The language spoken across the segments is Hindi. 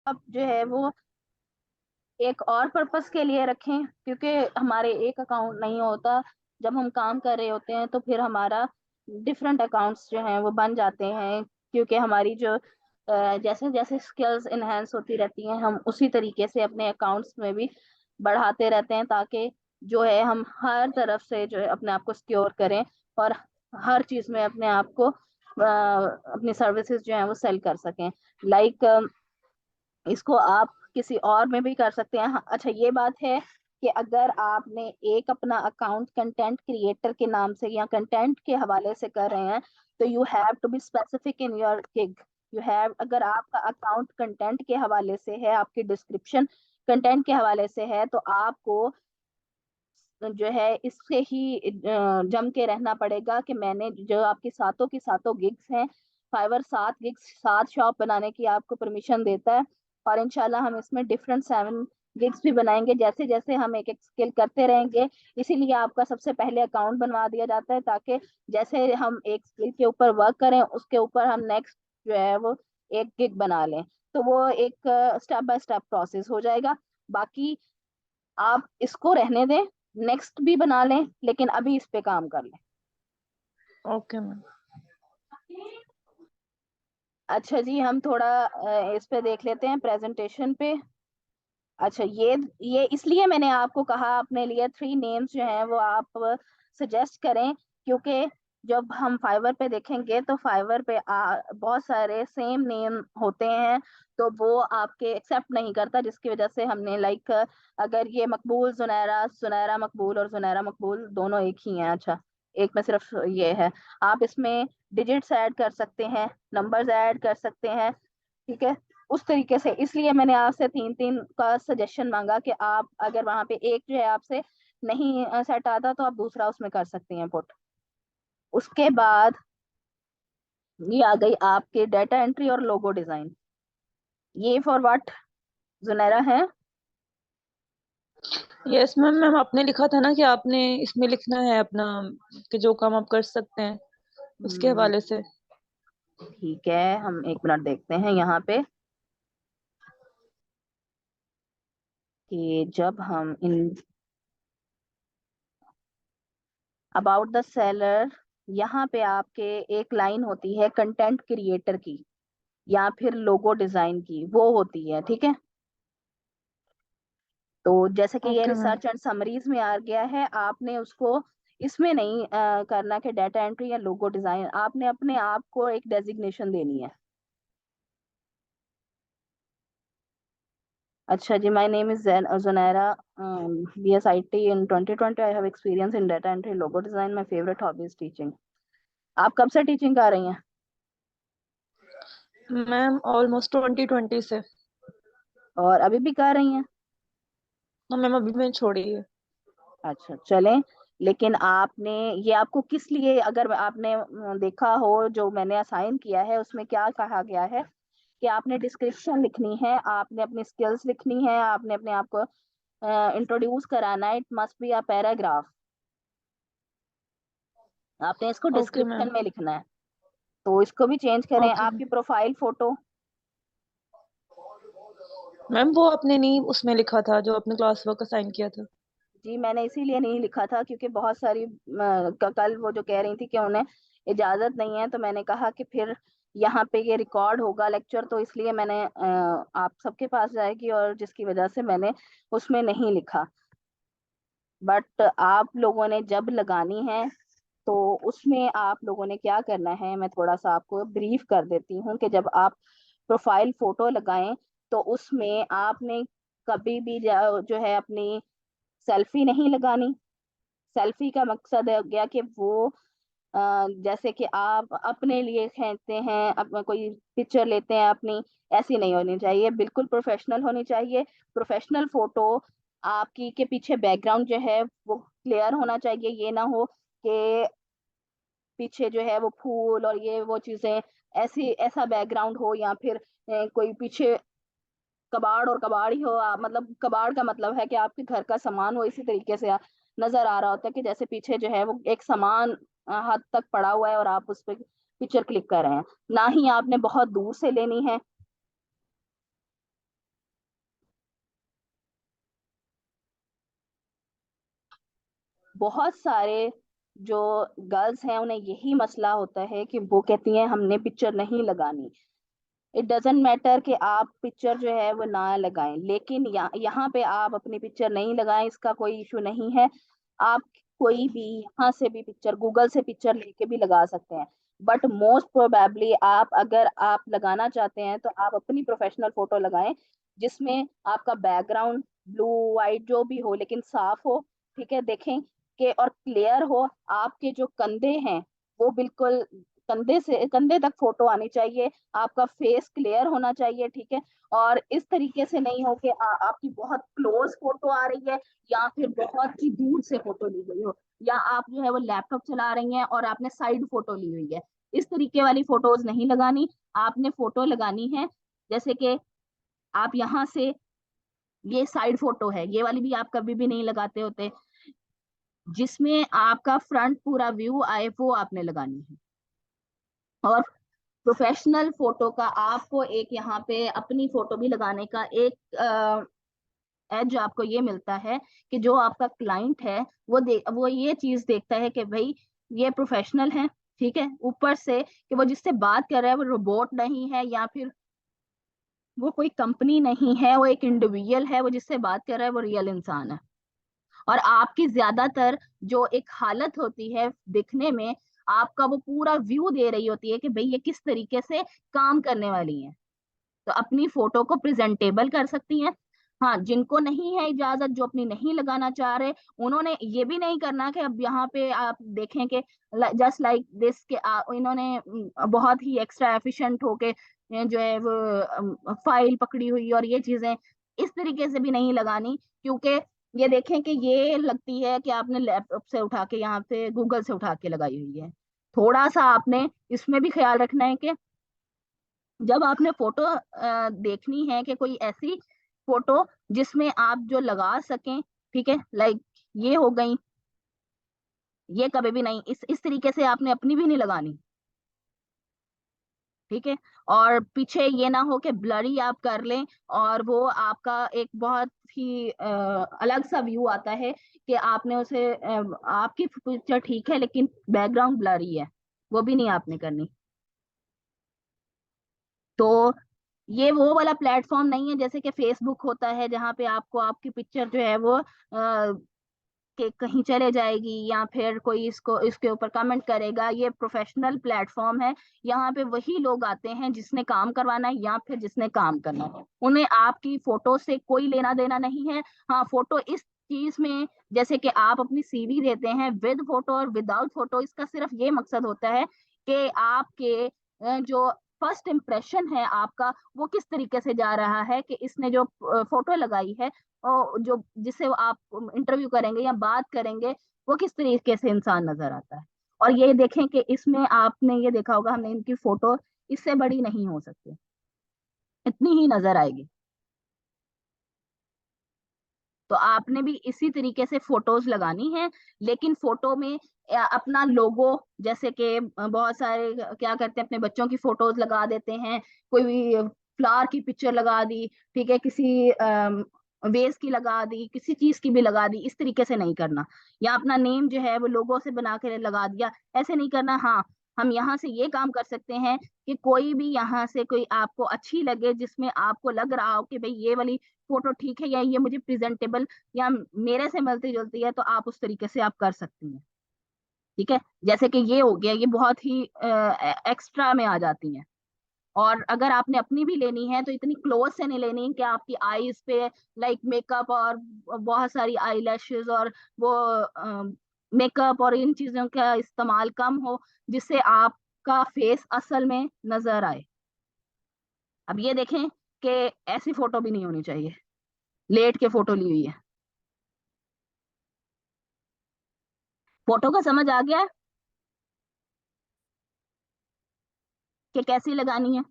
आप जो है वो एक और पर्पस के लिए रखें, क्योंकि हमारे एक अकाउंट नहीं होता। जब हम काम कर रहे होते हैं तो फिर हमारा डिफरेंट अकाउंट्स जो हैं वो बन जाते हैं, क्योंकि हमारी जो जैसे जैसे स्किल्स इनहेंस होती रहती हैं हम उसी तरीके से अपने अकाउंट्स में भी बढ़ाते रहते हैं, ताकि जो है हम हर तरफ से जो है अपने आप को सिक्योर करें और हर चीज में अपने आप को अपनी सर्विसेज जो है वो सेल कर सकें। लाइक इसको आप किसी और में भी कर सकते हैं। हाँ, अच्छा ये बात है कि अगर आपने एक अपना अकाउंट कंटेंट क्रिएटर के नाम से या कंटेंट के हवाले से कर रहे हैं, तो you have to be specific in your gig. You have, अगर आपका अकाउंट कंटेंट के हवाले से है, आपकी डिस्क्रिप्शन कंटेंट के हवाले से है, तो आपको जो है इससे ही जम के रहना पड़ेगा कि मैंने जो आपकी सातों की सातों गिग्स हैं, फाइवर 7 गिग्स 7 शॉप बनाने की आपको परमिशन देता है। और इंशाल्लाह हम इसमें डिफरेंट 7 गिग्स भी बनाएंगे, जैसे जैसे हम एक एक स्किल करते रहेंगे। इसीलिए आपका सबसे पहले अकाउंट बनवा दिया जाता है, ताकि जैसे हम एक स्किल के ऊपर वर्क करें उसके ऊपर हम नेक्स्ट जो है वो एक गिग बना लें। तो वो एक स्टेप बाय स्टेप प्रोसेस हो जाएगा। बाकी आप इसको रहने दें, नेक्स्ट भी बना लें, लेकिन अभी इस पे काम कर लें। Okay ma'am. अच्छा जी, हम थोड़ा इस पे देख लेते हैं प्रेजेंटेशन पे। अच्छा ये इसलिए मैंने आपको कहा अपने लिए 3 नेम्स जो हैं वो आप सजेस्ट करें, क्योंकि जब हम फाइवर पे देखेंगे तो फाइवर पे बहुत सारे सेम नेम होते हैं, तो वो आपके एक्सेप्ट नहीं करता, जिसकी वजह से हमने लाइक अगर ये मकबूल जुनैरा, जुनैरा मकबूल और जुनैरा मकबूल दोनों एक ही हैं। अच्छा, एक में सिर्फ ये है। आप इसमें डिजिट्स ऐड कर सकते हैं, नंबर्स ऐड कर सकते हैं, ठीक है, उस तरीके से। इसलिए मैंने आपसे 3 3 का सजेशन मांगा कि आप अगर वहां पे एक जो है आपसे नहीं सेट आता तो आप दूसरा उसमें कर सकती हैं पुट। उसके बाद ये आ गई आपके डाटा एंट्री और लोगो डिजाइन। ये फॉर व्हाट जुनैरा है? यस मैम, मैम आपने लिखा था ना कि आपने इसमें लिखना है अपना, कि जो काम आप कर सकते हैं उसके हम्म, हवाले से। ठीक है, हम एक मिनट देखते हैं यहाँ पे कि जब हम इन अबाउट द सेलर, यहाँ पे आपके एक लाइन होती है कंटेंट क्रिएटर की या फिर लोगो डिजाइन की, वो होती है, ठीक है। तो जैसे कि ये okay ma'am. Research and summaries में आ गया है, आपने उसको इसमें नहीं करना कि डाटा एंट्री या लोगो डिजाइन, आपने अपने आप को एक डेजिग्नेशन देनी है। अच्छा जी, my name is Junaira, BSIT in 2020। I have experience in data entry, logo design. My favourite hobby is teaching. आप कब से टीचिंग कर रही हैं? मैम ऑलमोस्ट 2020 से। और अभी भी कर रही हैं? हाँ मैम, अभी मैंने छोड़ी है। अच्छा चलें, लेकिन आपने ये आपको किस लिए, अगर आपने देखा हो जो मैंने असाइन किया है उसमें क्या कहा गया है कि आपने डिस्क्रिप्शन लिखनी है, आपने अपनी स्किल्स लिखनी है, आपने अपने आप को इंट्रोड्यूस कराना है। It must be a paragraph, आपने इसको ओके डिस्क्रिप्शन मैम। में लिखना है। तो इसको भी चेंज करें। ओके आपकी प्रोफाइल फोटो, मैम, वो आपने नहीं उसमें लिखा था जो आपने क्लास वर्क असाइन किया था। जी मैंने इसीलिए नहीं लिखा था क्योंकि बहुत सारी कल वो जो कह रही थी कि उन्हें इजाजत नहीं है, तो मैंने कहा कि फिर यहाँ पे ये रिकॉर्ड होगा लेक्चर, तो इसलिए मैंने आप सबके पास जाएगी, और जिसकी वजह से मैंने उसमें नहीं लिखा। बट आप लोगों ने जब लगानी है तो उसमें आप लोगों ने क्या करना है, मैं थोड़ा सा आपको ब्रीफ कर देती हूँ कि जब आप प्रोफाइल फोटो लगाएं तो उसमें आपने कभी भी जो है अपनी सेल्फी नहीं लगानी। सेल्फी का मकसद है गया कि वो जैसे कि आप अपने लिए खींचते हैं, अपना कोई पिक्चर लेते हैं अपनी, ऐसी नहीं होनी चाहिए, बिल्कुल प्रोफेशनल होनी चाहिए। प्रोफेशनल फोटो आपकी के पीछे बैकग्राउंड जो है वो क्लियर होना चाहिए। ये ना हो कि पीछे जो है वो फूल और ये वो चीजें, ऐसी ऐसा बैकग्राउंड हो, या फिर कोई पीछे कबाड़ और कबाड़ ही हो। मतलब कबाड़ का मतलब है कि आपके घर का सामान वो इसी तरीके से नजर आ रहा होता है कि जैसे पीछे जो है वो एक सामान हद तक पड़ा हुआ है और आप उस पर पिक्चर क्लिक कर रहे हैं। ना ही आपने बहुत दूर से लेनी है, बहुत सारे जो गर्ल्स हैं उन्हें यही मसला होता है कि वो कहती हैं हमने पिक्चर नहीं लगानी। इट डजेंट मैटर कि आप पिक्चर जो है वो ना लगाएं, लेकिन यहाँ पे आप अपनी पिक्चर नहीं लगाएं, इसका कोई इशू नहीं है। आप कोई भी यहाँ से भी पिक्चर, गूगल से पिक्चर लेके भी लगा सकते हैं। बट मोस्ट प्रोबेबली आप अगर आप लगाना चाहते हैं तो आप अपनी प्रोफेशनल फोटो लगाएं, जिसमें आपका बैकग्राउंड ब्लू वाइट जो भी हो लेकिन साफ हो। ठीक है, देखें कि और क्लियर हो। आपके जो कंधे हैं वो बिल्कुल कंधे से कंधे तक फोटो आनी चाहिए। आपका फेस क्लियर होना चाहिए। ठीक है, और इस तरीके से नहीं हो कि आपकी बहुत क्लोज फोटो आ रही है या फिर बहुत ही दूर से फोटो ली गई हो, या आप जो है वो लैपटॉप चला रही हैं और आपने साइड फोटो ली हुई है। इस तरीके वाली फोटोज नहीं लगानी। आपने फोटो लगानी है जैसे कि आप यहाँ से, ये साइड फोटो है, ये वाली भी आप कभी भी नहीं लगाते होते, जिसमें आपका फ्रंट पूरा व्यू आए वो आपने लगानी है। और प्रोफेशनल फोटो का आपको एक यहाँ पे अपनी फोटो भी लगाने का एक एज आपको ये मिलता है कि जो आपका क्लाइंट है वो ये चीज देखता है कि भाई ये प्रोफेशनल है। ठीक है, ऊपर से कि वो जिससे बात कर रहा है वो रोबोट नहीं है या फिर वो कोई कंपनी नहीं है, वो एक इंडिविजुअल है, वो जिससे बात कर रहा है वो रियल इंसान है। और आपकी ज्यादातर जो एक हालत होती है दिखने में, आपका वो पूरा व्यू दे रही होती है कि भाई ये किस तरीके से काम करने वाली है। तो अपनी फोटो को प्रेजेंटेबल कर सकती हैं। हाँ, जिनको नहीं है इजाजत, जो अपनी नहीं लगाना चाह रहे, उन्होंने ये भी नहीं करना कि अब यहाँ पे आप देखें कि जस्ट लाइक दिस के इन्होंने बहुत ही एक्स्ट्रा एफिशिएंट होके जो है वो फाइल पकड़ी हुई और ये चीजें इस तरीके से भी नहीं लगानी। क्योंकि ये देखें कि ये लगती है कि आपने लैपटॉप से उठा के, यहाँ पे गूगल से उठा के लगाई हुई है। थोड़ा सा आपने इसमें भी ख्याल रखना है कि जब आपने फोटो देखनी है कि कोई ऐसी फोटो जिसमें आप जो लगा सकें। ठीक है, लाइक ये हो गई, ये कभी भी नहीं, इस तरीके से आपने अपनी भी नहीं लगानी। ठीक है, और पीछे ये ना हो कि ब्लरी आप कर लें और वो आपका एक बहुत ही अलग सा व्यू आता है कि आपने उसे आपकी पिक्चर ठीक है लेकिन बैकग्राउंड ब्लरी है, वो भी नहीं आपने करनी। तो ये वो वाला प्लेटफॉर्म नहीं है जैसे कि फेसबुक होता है, जहाँ पे आपको आपकी पिक्चर जो है वो कि कहीं चले जाएगी या फिर कोई इसको इसके ऊपर कमेंट करेगा। ये प्रोफेशनल प्लेटफॉर्म है, यहाँ पे वही लोग आते हैं जिसने काम करवाना है या फिर जिसने काम करना है। उन्हें आपकी फोटो से कोई लेना देना नहीं है। हाँ, फोटो इस चीज में, जैसे कि आप अपनी सीवी देते हैं विद फोटो और विदाउट फोटो, इसका सिर्फ ये मकसद होता है कि आपके जो फर्स्ट इम्प्रेशन है आपका, वो किस तरीके से जा रहा है, कि इसने जो फोटो लगाई है और जो जिससे वो आप इंटरव्यू करेंगे या बात करेंगे, वो किस तरीके से इंसान नजर आता है। और ये देखें कि इसमें आपने ये देखा होगा, हमने इनकी फोटो इससे बड़ी नहीं हो सकती, इतनी ही नजर आएगी। तो आपने भी इसी तरीके से फोटोज लगानी है, लेकिन फोटो में अपना लोगो, जैसे कि बहुत सारे क्या करते हैं अपने बच्चों की फोटोज लगा देते हैं, कोई भी फ्लावर की पिक्चर लगा दी, ठीक है, किसी वेस की लगा दी, किसी चीज की भी लगा दी, इस तरीके से नहीं करना। या अपना नेम जो है वो लोगो से बना के लगा दिया, ऐसे नहीं करना। हाँ, हम यहाँ से ये काम कर सकते हैं कि कोई भी यहाँ से कोई आपको अच्छी लगे, जिसमें आपको लग रहा हो कि भाई ये वाली फोटो ठीक है या ये मुझे प्रेजेंटेबल या मेरे से मिलती जुलती है, तो आप उस तरीके से आप कर सकती हैं। ठीक है, जैसे कि ये हो गया, ये बहुत ही एक्स्ट्रा में आ जाती हैं। और अगर आपने अपनी भी लेनी है तो इतनी क्लोज से नहीं लेनी कि आपकी आईज पे लाइक मेकअप और बहुत सारी आई लैशेज और वो मेकअप और इन चीजों का इस्तेमाल कम हो, जिससे आपका फेस असल में नजर आए। अब ये देखें कि ऐसी फोटो भी नहीं होनी चाहिए, लेट के फोटो ली हुई है। फोटो का समझ आ गया है कि कैसी लगानी है?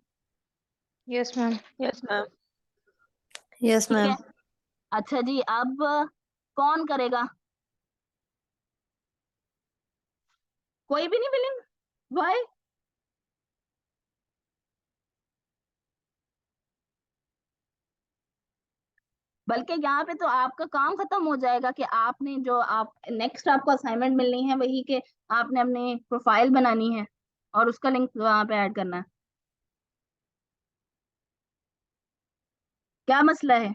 Yes ma'am. Yes ma'am. Yes ठीक मैम। है, अच्छा जी, अब कौन करेगा? कोई भी नहीं फिलिंग? वाई? बल्कि यहाँ पे तो आपका काम खत्म हो जाएगा कि आपने जो आप नेक्स्ट आपको असाइनमेंट मिलनी है वही के आपने अपनी प्रोफाइल बनानी है और उसका लिंक वहां पे ऐड करना है। क्या मसला है?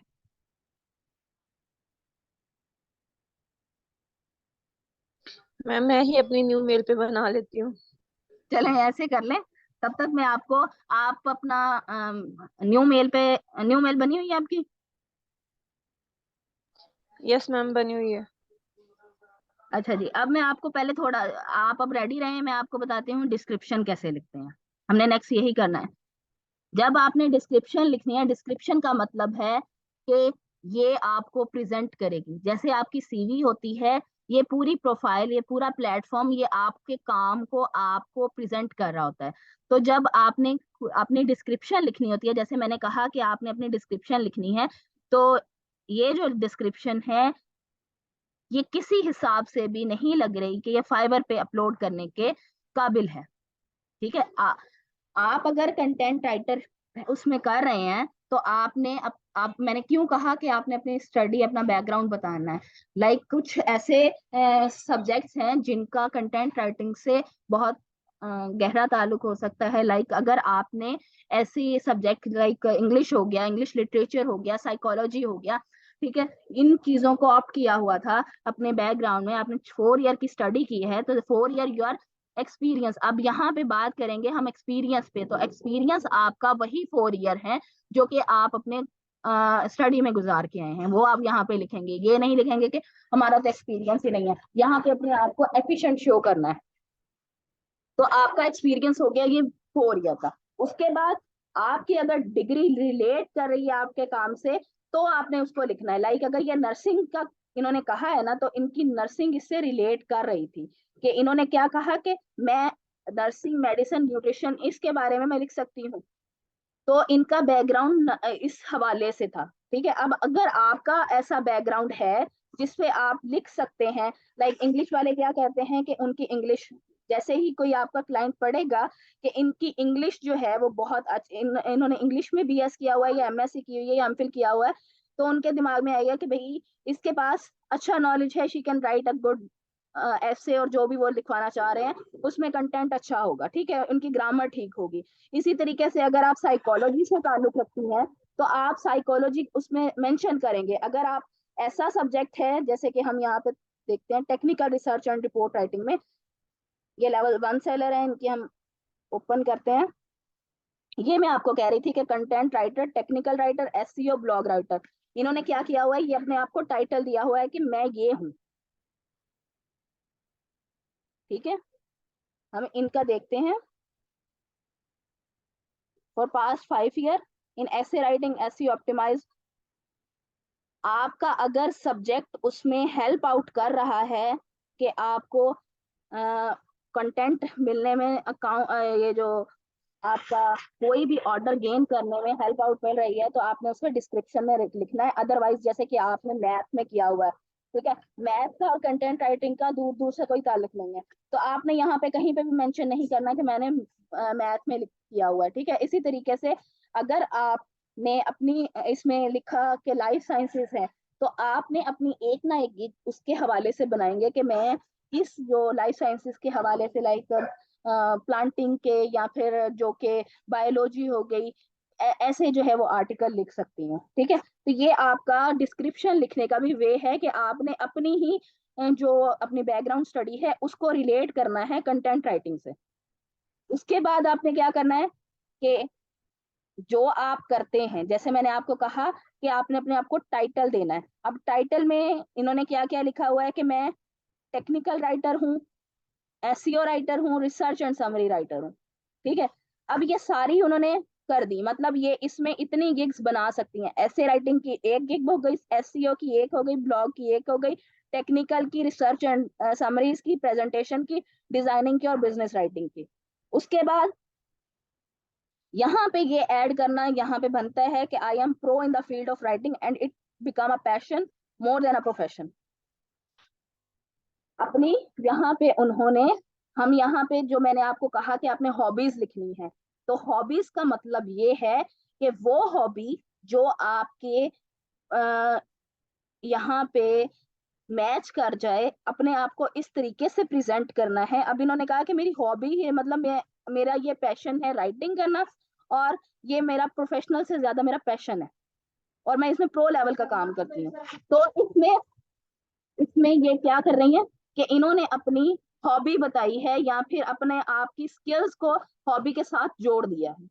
मैम मैं ही अपनी न्यू मेल पे बना लेती हूँ। चलें ऐसे कर लें। तब तक मैं आपको, आप अपना न्यू मेल बनी हुई है आपकी? यस मैम, बनी हुई है। अच्छा जी, अब मैं आपको पहले थोड़ा, आप अब रेडी रहे, मैं आपको बताती हूँ डिस्क्रिप्शन कैसे लिखते हैं। हमने नेक्स्ट यही करना है। जब आपने डिस्क्रिप्शन लिखनी है, डिस्क्रिप्शन का मतलब है कि ये आपको प्रेजेंट करेगी, जैसे आपकी सीवी होती है, ये पूरी प्रोफाइल, ये पूरा प्लेटफॉर्म, ये आपके काम को आपको प्रेजेंट कर रहा होता है। तो जब आपने अपनी डिस्क्रिप्शन लिखनी होती है, जैसे मैंने कहा कि आपने अपनी डिस्क्रिप्शन लिखनी है, तो ये जो डिस्क्रिप्शन है ये किसी हिसाब से भी नहीं लग रही कि ये फाइवर पे अपलोड करने के काबिल है। ठीक है, आप अगर कंटेंट राइटर उसमें कर रहे हैं तो आपने आप मैंने क्यों कहा कि आपने अपनी स्टडी, अपना बैकग्राउंड बताना है। कुछ ऐसे सब्जेक्ट्स हैं जिनका कंटेंट राइटिंग से बहुत गहरा ताल्लुक हो सकता है। अगर आपने ऐसी सब्जेक्ट इंग्लिश हो गया, इंग्लिश लिटरेचर हो गया, साइकोलॉजी हो गया, ठीक है, इन चीजों को ऑप्ट किया हुआ था अपने बैकग्राउंड में, आपने 4 ईयर की स्टडी की है, तो 4 ईयर यू आर एक्सपीरियंस। अब यहाँ पे बात करेंगे हम एक्सपीरियंस पे, तो एक्सपीरियंस आपका वही 4 ईयर है जो कि आप अपने स्टडी में गुजार के आए हैं, वो आप यहाँ पे लिखेंगे। ये नहीं लिखेंगे कि हमारा तो एक्सपीरियंस ही नहीं है। यहाँ पे अपने आप को एफिशिएंट शो करना है। तो आपका एक्सपीरियंस हो गया ये 4 ईयर का। उसके बाद आपकी अगर डिग्री रिलेट कर रही है आपके काम से, तो आपने उसको लिखना है। अगर ये नर्सिंग का इन्होंने कहा है ना, तो इनकी नर्सिंग इससे रिलेट कर रही थी कि इन्होंने क्या कहा कि मैं नर्सिंग, मेडिसिन, न्यूट्रिशन, इसके बारे में मैं लिख सकती हूँ। तो इनका बैकग्राउंड इस हवाले से था। ठीक है, अब अगर आपका ऐसा बैकग्राउंड है जिसपे आप लिख सकते हैं, इंग्लिश वाले क्या कहते हैं कि उनकी इंग्लिश, जैसे ही कोई आपका क्लाइंट पढ़ेगा कि इनकी इंग्लिश जो है वो बहुत अच्छी, इन्होंने इंग्लिश में बीएस किया हुआ है या एमएससी की हुई है या एमफिल किया हुआ है, तो उनके दिमाग में आएगा कि भाई इसके पास अच्छा नॉलेज है, she can write a good ऐसे, और जो भी वो लिखवाना चाह रहे हैं उसमें कंटेंट अच्छा होगा। ठीक है, उनकी ग्रामर ठीक होगी। इसी तरीके से अगर आप साइकोलॉजी से ताल्लुक रखती हैं तो आप साइकोलॉजी उसमें मेंशन करेंगे। अगर आप ऐसा सब्जेक्ट है, जैसे कि हम यहाँ पे देखते हैं technical research and report writing में, ये लेवल 1 सेलर है इनकी, हम ओपन करते हैं। ये मैं आपको कह रही थी कि content writer, technical writer, SEO, blog writer, इन्होंने क्या किया हुआ है, ये अपने आप को टाइटल दिया हुआ है कि मैं ये हूँ। ठीक है, हम इनका देखते हैं। For past 5 year in essay writing, SEO optimize. आपका अगर सब्जेक्ट उसमें हेल्प आउट कर रहा है कि आपको कंटेंट मिलने में, अकाउंट, ये जो आपका कोई भी ऑर्डर गेन करने में हेल्प आउट मिल रही है, तो आपने उसमें डिस्क्रिप्शन में लिखना है। अदरवाइज जैसे कि आपने मैथ में किया हुआ है, ठीक है, मैथ का और कंटेंट राइटिंग का दूर दूर से कोई ताल्लुक नहीं है, तो आपने यहाँ पे कहीं पे भी मेंशन नहीं करना कि मैंने मैथ में किया हुआ है। ठीक है, इसी तरीके से अगर आपने अपनी इसमें लिखा कि लाइफ साइंसेस है, तो आपने अपनी एक ना एक गीत उसके हवाले से बनाएंगे कि मैं इस जो लाइफ साइंसेस के हवाले से, प्लांटिंग के, या फिर जो के बायोलॉजी हो गई, ऐसे जो है वो आर्टिकल लिख सकती हैं। ठीक है, तो ये आपका डिस्क्रिप्शन लिखने का भी वे है कि आपने अपनी ही जो अपनी बैकग्राउंड स्टडी है उसको रिलेट करना है कंटेंट राइटिंग से। उसके बाद आपने क्या करना है कि जो आप करते हैं, जैसे मैंने आपको कहा कि आपने अपने आप को टाइटल देना है। अब टाइटल में इन्होंने क्या क्या लिखा हुआ है कि मैं टेक्निकल राइटर हूँ, एसईओ राइटर हूँ, रिसर्च एंड समरी राइटर हूँ। ठीक है, अब ये सारी उन्होंने कर दी, मतलब ये इसमें इतनी गिग्स बना सकती हैं। ऐसे राइटिंग की एक गिग हो गई, एसईओ की एक हो गई, ब्लॉग की एक हो गई, टेक्निकल की, रिसर्च एंड समरीज की, प्रेजेंटेशन की, डिजाइनिंग की और बिजनेस राइटिंग की। उसके बाद यहाँ पे ये ऐड करना, यहाँ पे बनता है कि I M pro in the field of writing and it become a passion more than a profession. अपनी यहाँ पे उन्होंने, हम यहाँ पे जो मैंने आपको कहा कि आपने हॉबीज लिखनी है, तो हॉबीज का मतलब ये है कि वो हॉबी जो आपके यहाँ पे मैच कर जाए, अपने आप को इस तरीके से प्रेजेंट करना है। अब इन्होंने कहा कि मेरी हॉबी है, मतलब मेरा ये पैशन है राइटिंग करना, और ये मेरा प्रोफेशनल से ज्यादा मेरा पैशन है, और मैं इसमें प्रो लेवल का काम करती हूँ। तो इसमें इसमें ये क्या कर रही है कि इन्होंने अपनी हॉबी बताई है, या फिर अपने आप की स्किल्स को हॉबी के साथ जोड़ दिया है।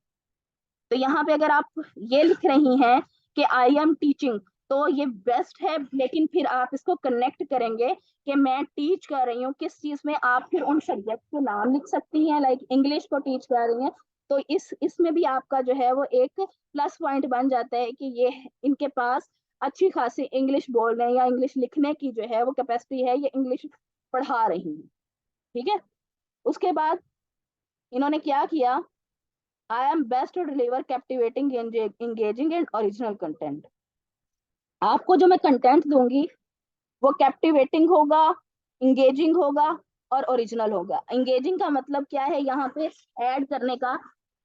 तो यहाँ पे अगर आप ये लिख रही हैं कि आई एम टीचिंग, तो ये बेस्ट है, लेकिन फिर आप इसको कनेक्ट करेंगे कि मैं टीच कर रही हूँ किस चीज में। आप फिर उन सब्जेक्ट के नाम लिख सकती हैं, लाइक इंग्लिश को टीच कर रही हैं, तो इसमें भी आपका जो है वो एक प्लस पॉइंट बन जाता है कि ये इनके पास अच्छी खासी इंग्लिश बोलने या इंग्लिश लिखने की जो है वो कैपेसिटी है, ये इंग्लिश पढ़ा रही है। ठीक है। उसके बाद इन्होंने क्या किया, I am best to deliver captivating, engaging and original content. आपको जो मैं कंटेंट दूंगी वो कैप्टिवेटिंग होगा, इंगेजिंग होगा और ओरिजिनल होगा। इंगेजिंग का मतलब क्या है यहाँ पे ऐड करने का,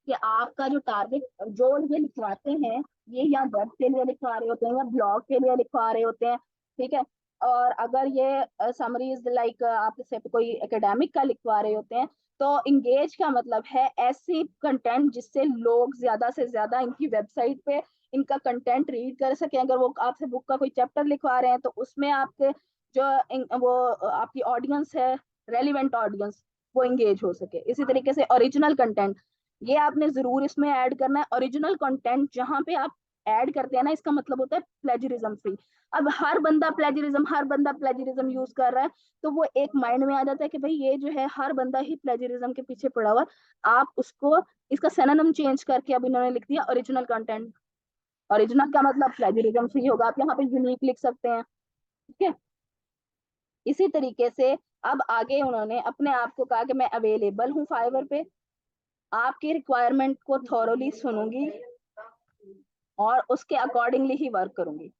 कि आपका जो टारगेट, जो ये लिखवाते हैं, ये या वेब के लिए लिखवा रहे होते हैं या ब्लॉग के लिए लिखवा रहे होते हैं। ठीक है। और अगर ये समरीज लाइक आप जैसे कोई एकेडमिक का लिखवा रहे होते हैं, तो इंगेज का मतलब है ऐसी कंटेंट जिससे लोग ज्यादा से ज्यादा इनकी वेबसाइट पे इनका कंटेंट रीड कर सकें। अगर वो आपसे बुक का कोई चैप्टर लिखवा रहे हैं, तो उसमें आपके वो आपकी ऑडियंस है, रेलिवेंट ऑडियंस, वो इंगेज हो सके। इसी तरीके से ओरिजिनल कंटेंट, ये आपने जरूर इसमें ऐड करना है। ओरिजिनल कंटेंट जहां पे आप ऐड करते हैं ना, इसका मतलब होता है प्लेजरिज्म फ्री। अब हर बंदा प्लेजरिज्म यूज कर रहा है, तो वो एक माइंड में आ जाता है कि भाई ये जो है हर बंदा ही प्लेजरिज्म के पीछे पड़ा हुआ। आप उसको, इसका सिनोनिम चेंज करके अब इन्होंने लिख दिया ओरिजिनल कंटेंट। ओरिजिनल का मतलब प्लेजरिज्म फ्री होगा, आप यहाँ पे यूनिक लिख सकते हैं। ठीक है। इसी तरीके से अब आगे उन्होंने अपने आप को कहा कि मैं अवेलेबल हूँ फाइवर पे, आपकी रिक्वायरमेंट को थॉरोली सुनूंगी और उसके अकॉर्डिंगली ही वर्क करूंगी,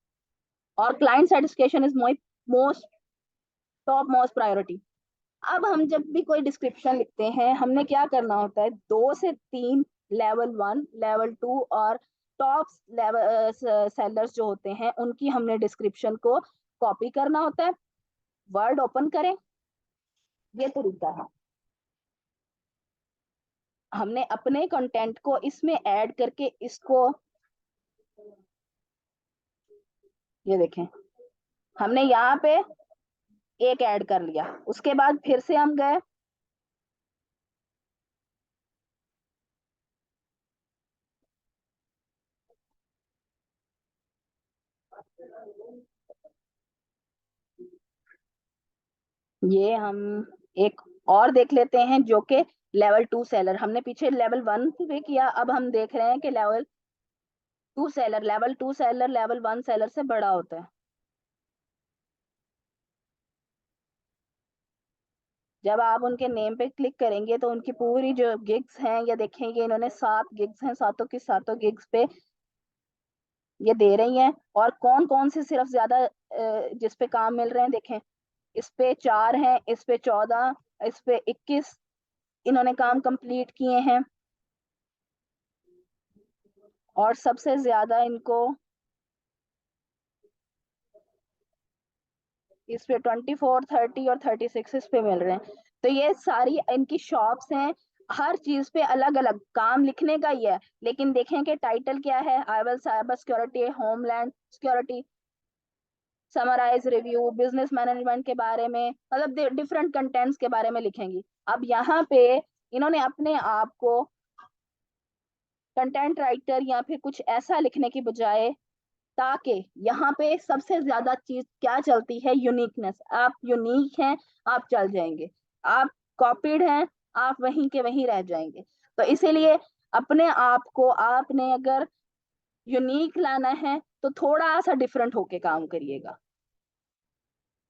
और client satisfaction is most top most priority. अब हम जब भी कोई डिस्क्रिप्शन लिखते हैं, हमने क्या करना होता है, 2 से 3 लेवल 1, लेवल 2 और टॉप लेवल सेलर्स जो होते हैं उनकी हमने डिस्क्रिप्शन को कॉपी करना होता है। वर्ड ओपन करें, ये तरीका है। हमने अपने कंटेंट को इसमें ऐड करके इसको, ये देखें, हमने यहाँ पे एक ऐड कर लिया, उसके बाद फिर से हम गए, ये हम एक और देख लेते हैं जो कि लेवल 2 सेलर। हमने पीछे लेवल 1 पे किया, अब हम देख रहे हैं कि level 2 seller, level 2 seller level 1 seller से बड़ा होता है। जब आप उनके नेम पे क्लिक करेंगे तो उनकी पूरी जो गिग्स हैं, ये देखेंगे इन्होंने 7 गिग्स हैं, सातों की सातों गिग्स पे ये दे रही हैं। और कौन कौन से सिर्फ ज्यादा जिस पे काम मिल रहे हैं, देखें, इस पे 4 हैं, इस पे 14, इस पे 21 इन्होंने काम कंप्लीट किए हैं। और सबसे ज्यादा इनको इस पे 24, 30 और 36 इस पे मिल रहे हैं। तो ये सारी इनकी शॉप्स हैं, हर चीज पे अलग अलग काम लिखने का ही है। लेकिन देखें कि टाइटल क्या है, I will cyber security, homeland security, summarize review, business management के बारे में, मतलब डिफरेंट कंटेंट्स के बारे में लिखेंगी। अब यहाँ पे इन्होंने अपने आप को कंटेंट राइटर या फिर कुछ ऐसा लिखने की बजाय, ताकि यहाँ पे सबसे ज्यादा चीज क्या चलती है, यूनिकनेस। आप यूनिक हैं, आप चल जाएंगे। आप कॉपीड हैं, आप वहीं के वहीं रह जाएंगे। तो इसीलिए अपने आप को आपने अगर यूनिक लाना है तो थोड़ा सा डिफरेंट होके काम करिएगा।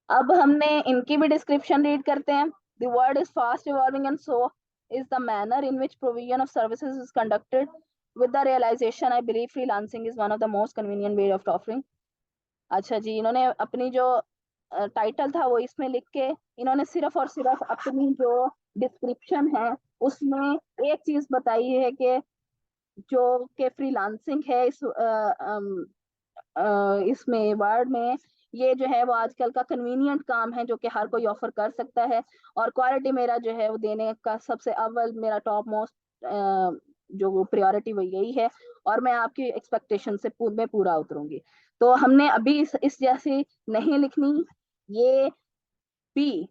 अब हमने इनकी भी डिस्क्रिप्शन रीड करते हैं। The world is fast evolving and so is the manner in which provision of services is conducted with the realization I believe freelancing is one of the most convenient way of offering। अच्छा जी, इन्होंने अपनी जो टाइटल था वो इसमें लिख के इन्होंने सिर्फ और सिर्फ अपनी जो डिस्क्रिप्शन है उसमें एक चीज बताई है कि जो कि फ्रीलांसिंग है, इस इसमें वर्ड में ये जो है वो आजकल का कन्वीनियंट काम है जो कि हर कोई ऑफर कर सकता है, और क्वालिटी मेरा जो है वो देने का सबसे अव्वल मेरा टॉप मोस्ट जो प्रायोरिटी वो यही है, और मैं आपकी एक्सपेक्टेशन से मैं पूरा उतरूंगी। तो हमने अभी इस जैसी नहीं लिखनी। ये भी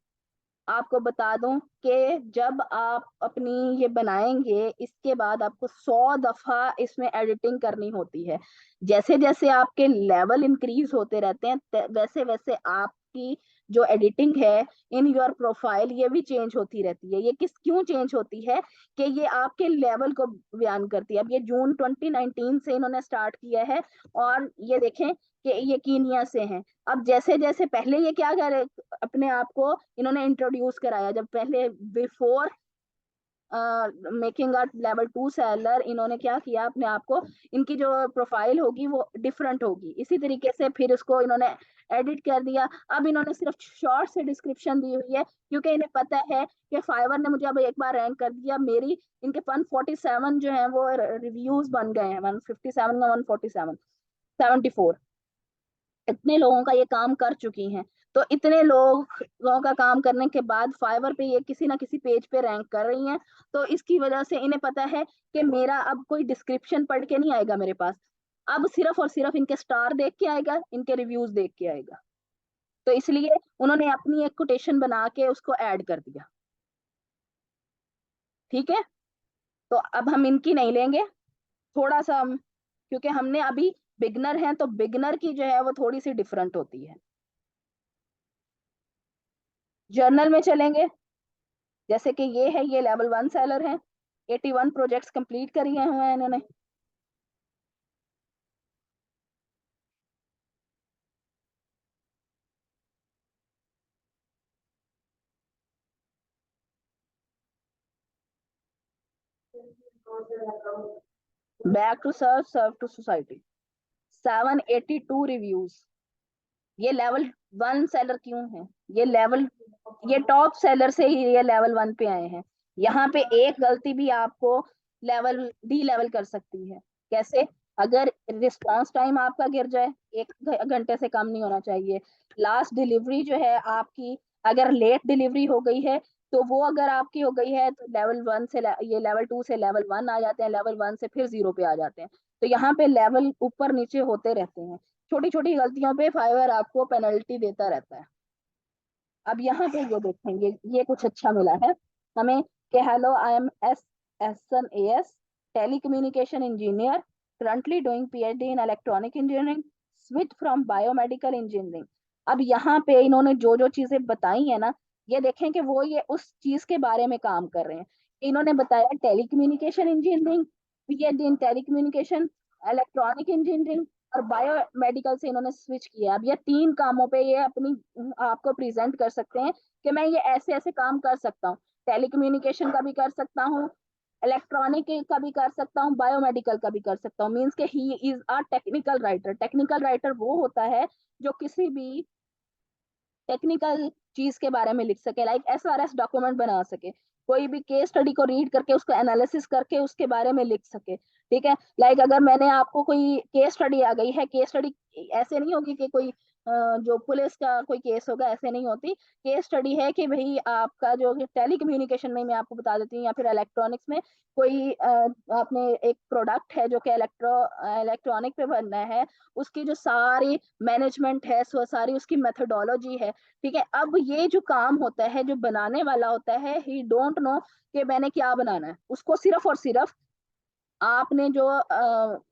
आपको बता दूं कि जब आप अपनी ये बनाएंगे इसके बाद आपको 100 दफा इसमें एडिटिंग करनी होती है। जैसे जैसे आपके लेवल इंक्रीज होते रहते हैं वैसे वैसे आपकी जो एडिटिंग है इन योर प्रोफाइल ये भी चेंज होती रहती है। ये क्यों चेंज होती है कि ये आपके लेवल को बयान करती है। अब ये जून 2019 से इन्होंने स्टार्ट किया है, और ये देखें कि ये कीनिया से हैं। अब जैसे जैसे पहले ये क्या कर अपने आप को इन्होंने इंट्रोड्यूस कराया, जब पहले before making a level 2 seller इन्होंने क्या किया अपने आप को, इनकी जो प्रोफाइल होगी वो डिफरेंट होगी। इसी तरीके से फिर इसको इन्होंने एडिट कर दिया। अब इन्होंने सिर्फ शॉर्ट से डिस्क्रिप्शन दी हुई है क्योंकि इन्हें पता है कि फाइवर ने मुझे अब एक बार रैंक कर दिया। मेरी इनके 147 जो है वो रिव्यूज बन गए हैं, 157 का 147 74। इतने लोगों का ये काम कर चुकी हैं। तो इतने लोगों का काम करने के बाद फाइवर पे ये किसी ना किसी पेज पे रैंक कर रही हैं। तो इसकी वजह से इन्हें पता है कि मेरा अब कोई डिस्क्रिप्शन पढ़ के नहीं आएगा मेरे पास, अब सिर्फ और सिर्फ इनके स्टार देख के आएगा, इनके रिव्यूज देख के आएगा। तो इसलिए उन्होंने अपनी एक कोटेशन बना के उसको ऐड कर दिया। ठीक है, तो अब हम इनकी नहीं लेंगे, थोड़ा सा हम, क्योंकि हमने अभी बिगनर हैं तो बिगनर की जो है वो थोड़ी सी डिफरेंट होती है। जर्नल में चलेंगे, जैसे कि ये है, ये लेवल 1 सेलर है, 81 प्रोजेक्ट्स कंप्लीट करिए हुए हैं इन्होंने। Back to serve, serve to society, 782 reviews. ये लेवल 1 सेलर क्यों है? ये टॉप सेलर से ही ये लेवल 1 पे आए हैं। यहाँ पे एक गलती भी आपको लेवल डी लेवल कर सकती है। कैसे? अगर रिस्पांस टाइम आपका गिर जाए, 1 घंटे से कम नहीं होना चाहिए। लास्ट डिलीवरी जो है आपकी, अगर लेट डिलीवरी हो गई है तो वो अगर आपकी हो गई है तो लेवल 1 से ये लेवल 2 से लेवल 1 आ जाते हैं, लेवल 1 से फिर 0 पे आ जाते हैं। तो यहाँ पे लेवल ऊपर नीचे होते रहते हैं। छोटी छोटी गलतियों पे फाइवर आपको पेनल्टी देता रहता है। अब यहाँ पे ये देखेंगे, ये कुछ अच्छा मिला है हमें कि hello, I am SNAS telecommunication engineer currently doing PhD in electronic engineering, switch from biomedical engineering. अब यहाँ पे इन्होंने जो जो चीजें बताई है ना, ये देखें कि वो ये उस चीज के बारे में काम कर रहे हैं। इन्होंने बताया टेली कम्युनिकेशन इंजीनियरिंग, PhD इन टेली कम्युनिकेशन, इलेक्ट्रॉनिक इंजीनियरिंग, और बायोमेडिकल से इन्होंने स्विच किया। अब ये 3 कामों पे ये अपनी आपको प्रेजेंट कर सकते हैं कि मैं ये ऐसे ऐसे काम कर सकता हूँ। टेलीकम्युनिकेशन का भी कर सकता हूँ, इलेक्ट्रॉनिक का भी कर सकता हूँ, बायोमेडिकल का भी कर सकता हूँ। मीन्स के he is a technical writer. Technical writer वो होता है जो किसी भी टेक्निकल चीज के बारे में लिख सके, लाइक SRS डॉक्यूमेंट बना सके, कोई भी केस स्टडी को रीड करके उसको एनालिसिस करके उसके बारे में लिख सके। ठीक है, लाइक अगर मैंने आपको कोई केस स्टडी आ गई है, केस स्टडी ऐसे नहीं होगी कि कोई जो पुलिस का कोई केस होगा, ऐसे नहीं होती। केस स्टडी है कि भाई आपका जो टेली कम्युनिकेशन में मैं आपको बता देती हूँ, या फिर इलेक्ट्रॉनिक्स में कोई आपने एक प्रोडक्ट है जो कि इलेक्ट्रॉनिक पे बनना है, उसकी जो सारी मैनेजमेंट है, सारी उसकी मेथोडोलॉजी है। ठीक है, अब ये जो काम होता है, जो बनाने वाला होता है, ही डोंट नो कि मैंने क्या बनाना है। उसको सिर्फ और सिर्फ आपने जो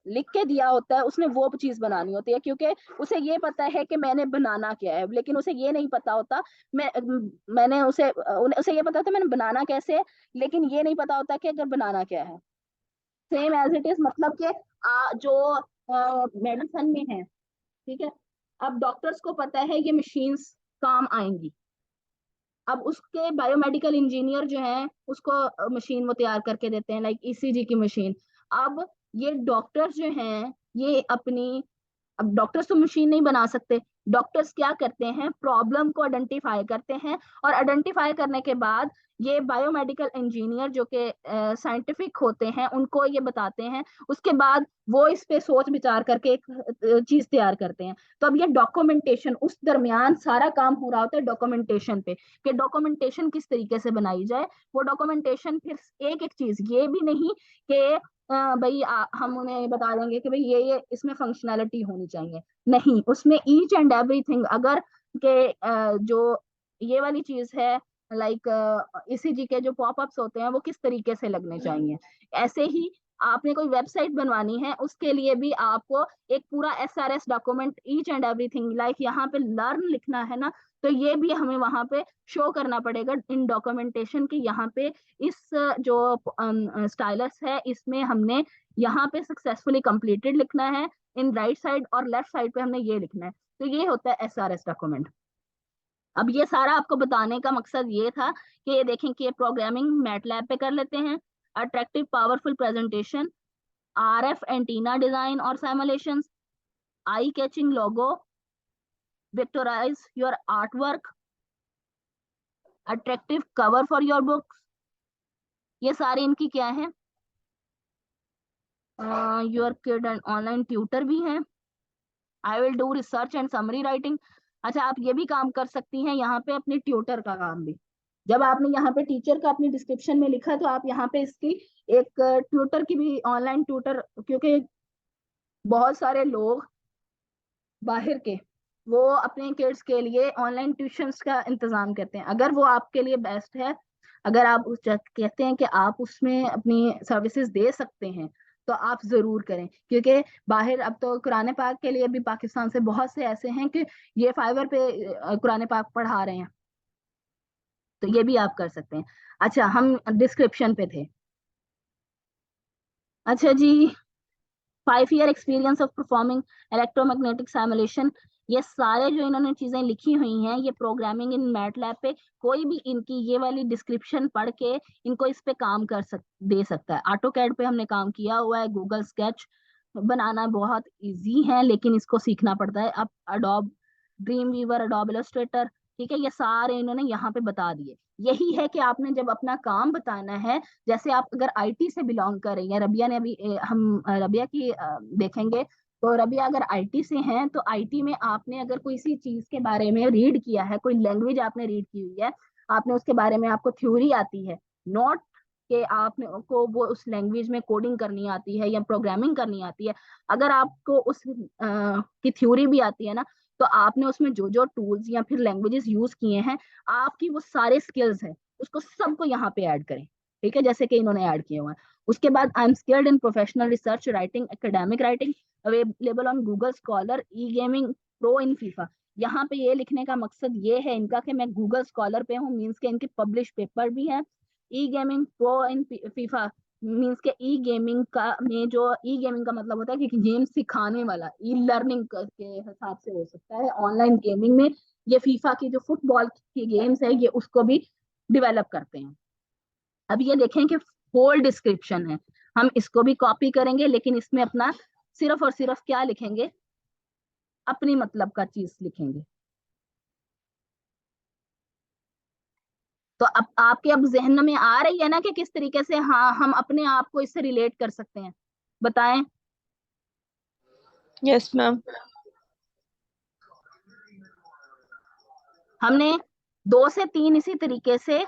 लिख के दिया होता है उसने वो चीज बनानी होती है, क्योंकि उसे ये पता है कि मैंने बनाना क्या है, लेकिन उसे ये नहीं पता होता मैं मैंने उसे ये पता होता मैंने बनाना कैसे है, लेकिन ये नहीं पता होता कि अगर बनाना क्या है। सेम एज इट इज, मतलब कि जो मेडिसिन में है, ठीक है, अब डॉक्टर्स को पता है ये मशीन्स काम आएंगी। अब उसके बायोमेडिकल इंजीनियर जो हैं उसको मशीन वो तैयार करके देते हैं, लाइक ECG की मशीन। अब ये डॉक्टर्स जो हैं ये अपनी, अब डॉक्टर्स तो मशीन नहीं बना सकते, डॉक्टर्स क्या करते हैं, प्रॉब्लम को आइडेंटिफाई करते हैं, और आइडेंटिफाई करने के बाद ये बायोमेडिकल इंजीनियर जो कि साइंटिफिक होते हैं उनको ये बताते हैं। उसके बाद वो इस पे सोच विचार करके एक चीज तैयार करते हैं। तो अब ये डॉक्यूमेंटेशन, उस दरमियान सारा काम हो रहा होता है डॉक्यूमेंटेशन पे, कि डॉक्यूमेंटेशन किस तरीके से बनाई जाए। वो डॉक्यूमेंटेशन फिर एक एक चीज, ये भी नहीं कि भाई हम उन्हें बता देंगे कि भाई ये इसमें फंक्शनैलिटी होनी चाहिए, नहीं, उसमें ईच एंड एवरीथिंग, अगर के जो ये वाली चीज है, लाइक ईसीजी के जो पॉपअप्स होते हैं वो किस तरीके से लगने चाहिए। ऐसे ही आपने कोई वेबसाइट बनवानी है, उसके लिए भी आपको एक पूरा SRS document, each and everything, like यहाँ पे लर्न लिखना है ना, तो ये भी हमें वहां पे शो करना पड़ेगा इन डॉक्यूमेंटेशन की। यहाँ पे इस जो स्टाइलस है इसमें हमने यहाँ पे सक्सेसफुली कंप्लीटेड लिखना है, इन राइट साइड और लेफ्ट साइड पे हमने ये लिखना है। तो ये होता है एसआरएस डॉक्यूमेंट। अब ये सारा आपको बताने का मकसद ये था कि ये देखें कि ये प्रोग्रामिंग मैटलैब पे कर लेते हैं, attractive powerful presentation, RF antenna design और simulations, eye catching logo, vectorize your art work, attractive cover for your books, ये सारे इनकी क्या है, your kid and online tutor भी हैं, I will do research and summary writing. अच्छा, आप ये भी काम कर सकती हैं यहाँ पे अपने ट्यूटर का काम भी। जब आपने यहाँ पे टीचर का अपनी डिस्क्रिप्शन में लिखा तो आप यहाँ पे इसकी एक ट्यूटर की भी, ऑनलाइन ट्यूटर, क्योंकि बहुत सारे लोग बाहर के वो अपने किड्स के लिए ऑनलाइन ट्यूशंस का इंतजाम करते हैं। अगर वो आपके लिए बेस्ट है, अगर आप कहते हैं कि आप उसमें अपनी सर्विसेज दे सकते हैं, तो आप जरूर करें। क्योंकि बाहर अब तो कुरान पाक के लिए भी पाकिस्तान से बहुत से ऐसे हैं कि ये फाइवर पे कुरान पाक पढ़ा रहे हैं, तो ये भी आप कर सकते हैं। अच्छा, हम डिस्क्रिप्शन पे थे। अच्छा जी, 5 year experience of performing electromagnetic simulation, ये सारे जो इन्होंने चीजें लिखी हुई हैं ये प्रोग्रामिंग इन मैटलैब पे, कोई भी इनकी ये वाली डिस्क्रिप्शन पढ़ के इनको इस पे काम दे सकता है। ऑटो कैड पे हमने काम किया हुआ है, गूगल स्केच बनाना बहुत इजी है लेकिन इसको सीखना पड़ता है। अब Adobe Dreamweaver, Adobe Illustrator, ठीक है, ये सारे इन्होंने यहाँ पे बता दिए। यही है कि आपने जब अपना काम बताना है, जैसे आप अगर आईटी से बिलोंग कर रही हैं, रबिया ने अभी हम रबिया की देखेंगे, तो रबिया अगर आईटी से हैं तो आईटी में आपने अगर कोई सी चीज के बारे में रीड किया है, कोई लैंग्वेज आपने रीड की हुई है, आपने उसके बारे में, आपको थ्योरी आती है, नॉट कि आपने को वो उस लैंग्वेज में कोडिंग करनी आती है या प्रोग्रामिंग करनी आती है, अगर आपको उस की थ्योरी भी आती है ना, तो आपने उसमें जो जो टूल्स या फिर लैंग्वेजेस यूज किए हैं, आपकी वो सारे स्किल्स हैं, उसको सबको यहाँ पे ऐड करें। ठीक है, जैसे कि इन्होंने ऐड किए हुए हैं। उसके बाद I am skilled in professional research writing, academic writing, available on Google scholar, E gaming pro in FIFA. यहाँ पे ये लिखने का मकसद ये है इनका कि मैं गूगल स्कॉलर पे हूँ, मीन्स के इनके पब्लिश पेपर भी है। E gaming pro in FIFA means के ई गेमिंग का में जो ई गेमिंग का मतलब होता है कि गेम सिखाने वाला, ई लर्निंग के हिसाब से हो सकता है ऑनलाइन गेमिंग में। ये फीफा की जो फुटबॉल की गेम्स है ये उसको भी डिवेलप करते हैं। अब ये देखें कि होल डिस्क्रिप्शन है, हम इसको भी कॉपी करेंगे लेकिन इसमें अपना सिर्फ और सिर्फ क्या लिखेंगे, अपनी मतलब का चीज लिखेंगे। तो अब आपके अब जहन में आ रही है ना कि किस तरीके से हाँ हम अपने आप को इससे रिलेट कर सकते हैं, बताएं। Yes ma'am. हमने 2 से 3 इसी तरीके से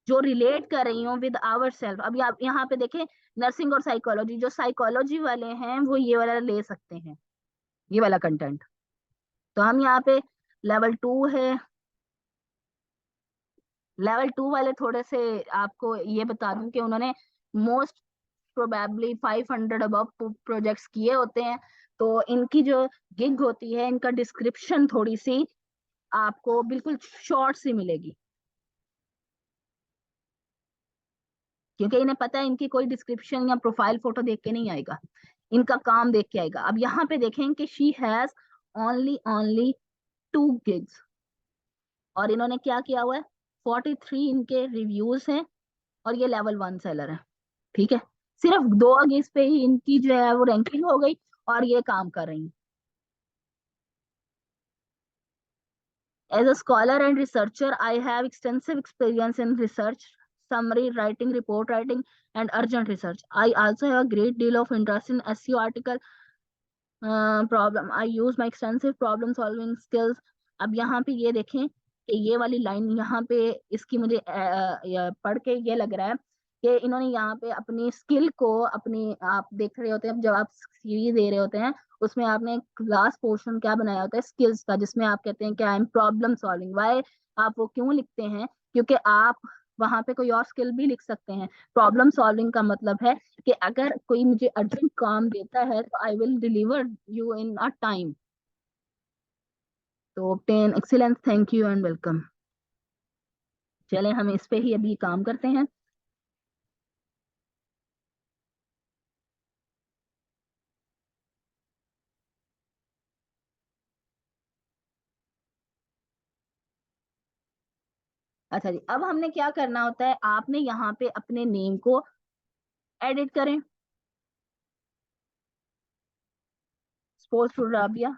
जो रिलेट कर रही हूँ विद आवर सेल्फ। अब यहाँ पे देखें, नर्सिंग और साइकोलॉजी, जो साइकोलॉजी वाले हैं वो ये वाला ले सकते हैं, ये वाला कंटेंट। तो हम यहाँ पे लेवल 2 है, लेवल 2 वाले थोड़े से आपको ये बता दूं कि उन्होंने मोस्ट प्रोबेबली 500 अबव प्रोजेक्ट्स किए होते हैं। तो इनकी जो गिग होती है, इनका डिस्क्रिप्शन थोड़ी सी आपको बिल्कुल शॉर्ट सी मिलेगी, क्योंकि इन्हें पता है इनकी कोई डिस्क्रिप्शन या प्रोफाइल फोटो देख के नहीं आएगा, इनका काम देख के आएगा। अब यहाँ पे देखें कि शी हैज ओनली 2 gigs, और इन्होंने क्या किया हुआ है, 43 इनके रिव्यूज हैं, और ये लेवल 1 सेलर है। ठीक है, सिर्फ 2 gigs पे ही इनकी जो है वो रैंकिंग हो गई और ये काम कर रही है। As a scholar and researcher, I have extensive experience in research, summary writing, report writing, and urgent research. I also have a great deal of interest in SEO article problem. I use my extensive problem solving skills. अब यहाँ पे ये देखें कि ये वाली लाइन यहाँ पे इसकी मुझे पढ़ के ये लग रहा है कि इन्होंने यहाँ पे अपनी स्किल को अपनी, आप देख रहे होते हैं जब आप सीवी दे रहे होते हैं उसमें आपने लास्ट पोर्शन क्या बनाया होता है स्किल्स का, जिसमें आप कहते हैं कि I am problem solving. Why आप वो क्यों लिखते हैं? क्योंकि आप वहां पे कोई और स्किल भी लिख सकते हैं। प्रॉब्लम सॉल्विंग का मतलब है कि अगर कोई मुझे अर्जेंट काम देता है तो I will deliver you in a time. तो obtain excellence, thank you and welcome. चले हम इस पे ही अभी काम करते हैं। अच्छा जी, अब हमने क्या करना होता है, आपने यहाँ पे अपने नेम को एडिट करें। Sports to Rabia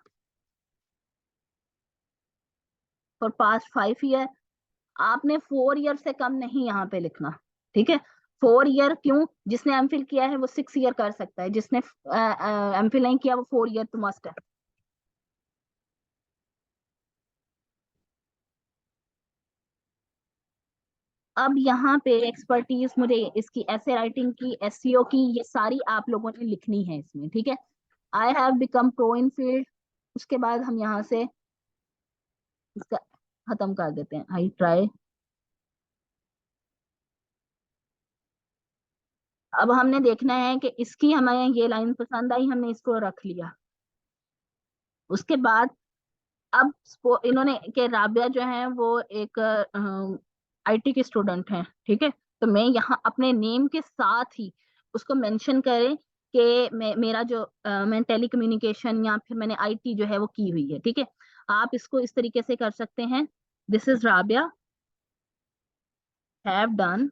for past 5 year. आपने 4 ईयर से कम नहीं यहाँ पे लिखना, ठीक है। 4 ईयर क्यों? जिसने एमफिल किया है वो 6 ईयर कर सकता है, जिसने एमफिल नहीं किया वो 4 ईयर तो मस्ट है। अब यहाँ पे एक्सपर्टीज मुझे इसकी ऐसे राइटिंग की, एसईओ की, ये सारी आप लोगों ने लिखनी है इसमें, ठीक है। I have become pro in field. उसके बाद हम यहाँ से इसका खत्म कर देते हैं। I try. अब हमने देखना है कि इसकी हमें ये लाइन पसंद आई, हमने इसको रख लिया। उसके बाद अब इन्होंने के राबिया जो है वो एक आईटी की स्टूडेंट है, ठीक है। तो मैं यहाँ अपने नेम के साथ ही उसको मेंशन करें कि मेरा जो मैं टेली कम्युनिकेशन या फिर मैंने आईटी जो है वो की हुई है, ठीक है। आप इसको इस तरीके से कर सकते हैं, this is Rabia have done